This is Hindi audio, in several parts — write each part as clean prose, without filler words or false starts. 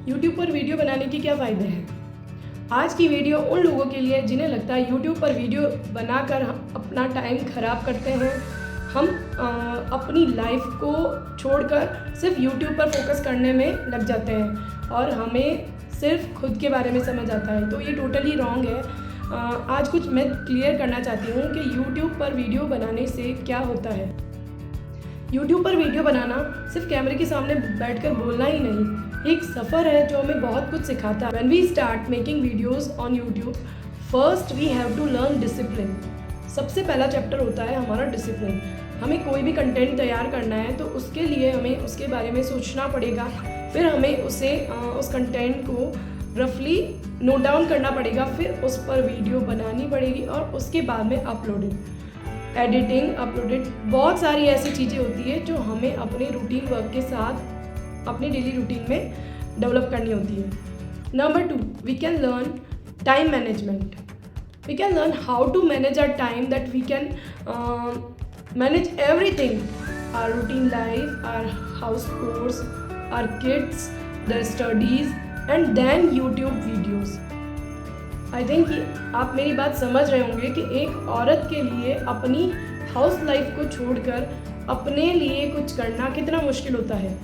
यूट्यूब पर वीडियो बनाने के क्या फ़ायदे हैं। आज की वीडियो उन लोगों के लिए जिन्हें लगता है यूट्यूब पर वीडियो बनाकर हम अपना टाइम ख़राब करते हैं। हम अपनी लाइफ को छोड़कर सिर्फ यूट्यूब पर फोकस करने में लग जाते हैं और हमें सिर्फ खुद के बारे में समझ आता है, तो ये टोटली रॉन्ग है। आज कुछ मैं क्लियर करना चाहती हूँ कि यूट्यूब पर वीडियो बनाने से क्या होता है। यूट्यूब पर वीडियो बनाना सिर्फ कैमरे के सामने बैठकर बोलना ही नहीं, एक सफ़र है जो हमें बहुत कुछ सिखाता है। When we start making videos on YouTube, first we have to learn discipline। सबसे पहला चैप्टर होता है हमारा डिसिप्लिन। हमें कोई भी कंटेंट तैयार करना है तो उसके लिए हमें उसके बारे में सोचना पड़ेगा, फिर हमें उस कंटेंट को रफली नोट डाउन करना पड़ेगा, फिर उस पर वीडियो बनानी पड़ेगी और उसके बाद में एडिटिंग, अपलोडेड, बहुत सारी ऐसी चीज़ें होती है जो हमें अपने रूटीन वर्क के साथ अपनी डेली रूटीन में डेवलप करनी होती है। Number 2, we can learn time management. We can learn how to manage our time, that we can manage everything, our routine life, our house chores, our kids, their studies and then YouTube videos। I think आप मेरी बात समझ रहे होंगे कि एक औरत के लिए अपनी हाउस लाइफ को छोड़कर अपने लिए कुछ करना कितना मुश्किल होता है।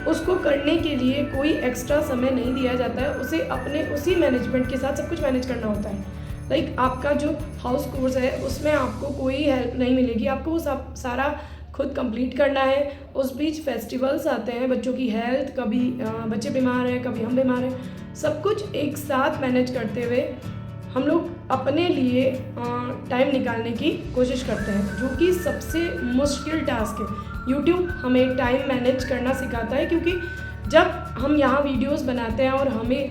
उसको करने के लिए कोई एक्स्ट्रा समय नहीं दिया जाता है, उसे अपने उसी मैनेजमेंट के साथ सब कुछ मैनेज करना होता है। लाइक आपका जो हाउस कोर्स है उसमें आपको कोई हेल्प नहीं मिलेगी, आपको वो सब सारा खुद कंप्लीट करना है। उस बीच फेस्टिवल्स आते हैं, बच्चों की हेल्थ, कभी बच्चे बीमार हैं, कभी हम बीमार हैं, सब कुछ एक साथ मैनेज करते हुए हम लोग अपने लिए टाइम निकालने की कोशिश करते हैं, जो कि सबसे मुश्किल टास्क है। यूट्यूब हमें टाइम मैनेज करना सिखाता है, क्योंकि जब हम यहाँ वीडियोस बनाते हैं और हमें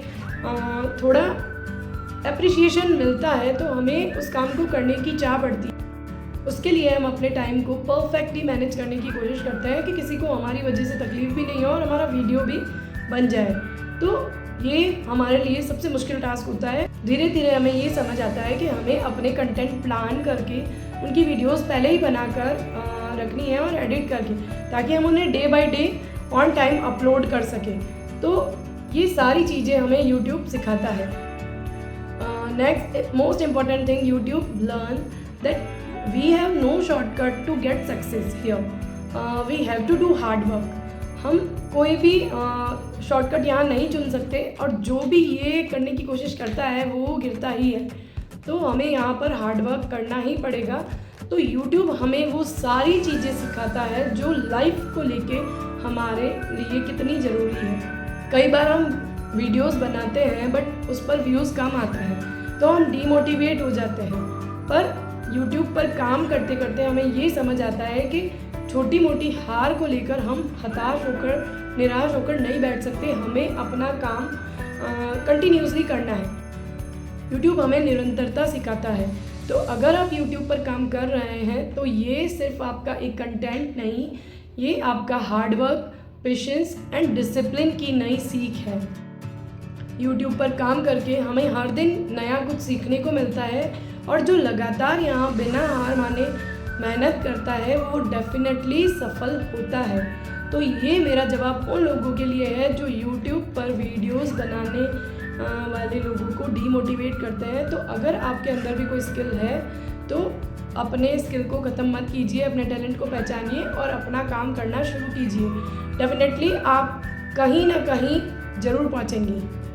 थोड़ा एप्रिसिएशन मिलता है तो हमें उस काम को करने की चाह बढ़ती है। उसके लिए हम अपने टाइम को परफेक्टली मैनेज करने की कोशिश करते हैं कि किसी को हमारी वजह से तकलीफ भी नहीं हो और हमारा वीडियो भी बन जाए। तो ये हमारे लिए सबसे मुश्किल टास्क होता है। धीरे धीरे हमें ये समझ आता है कि हमें अपने कंटेंट प्लान करके उनकी वीडियोस पहले ही बनाकर रखनी है और एडिट करके, ताकि हम उन्हें day by day on time upload कर सकें। तो ये सारी चीज़ें हमें यूट्यूब सिखाता है। Next most important thing, YouTube learn that we have no shortcut to get success here, we have to do hard work। हम कोई भी शॉर्टकट यहाँ नहीं चुन सकते और जो भी ये करने की कोशिश करता है वो गिरता ही है। तो हमें यहाँ पर हार्ड वर्क करना ही पड़ेगा। तो YouTube हमें वो सारी चीज़ें सिखाता है जो लाइफ को लेके हमारे लिए कितनी ज़रूरी है। कई बार हम वीडियोस बनाते हैं बट उस पर व्यूज़ कम आते हैं तो हम डीमोटिवेट हो जाते हैं, पर YouTube पर काम करते करते हमें ये समझ आता है कि छोटी मोटी हार को लेकर हम हताश होकर, निराश होकर नहीं बैठ सकते। हमें अपना काम कंटिन्यूसली करना है। YouTube हमें निरंतरता सिखाता है। तो अगर आप YouTube पर काम कर रहे हैं तो ये सिर्फ आपका एक कंटेंट नहीं, ये आपका हार्डवर्क, पेशेंस एंड डिसिप्लिन की नई सीख है। YouTube पर काम करके हमें हर दिन नया कुछ सीखने को मिलता है और जो लगातार यहाँ बिना हार माने मेहनत करता है वो डेफिनेटली सफल होता है। तो ये मेरा जवाब उन लोगों के लिए है जो YouTube पर वीडियोस बनाने वाले लोगों को डीमोटिवेट करते हैं। तो अगर आपके अंदर भी कोई स्किल है तो अपने स्किल को ख़त्म मत कीजिए, अपने टैलेंट को पहचानिए और अपना काम करना शुरू कीजिए। डेफिनेटली आप कहीं ना कहीं ज़रूर पहुँचेंगे।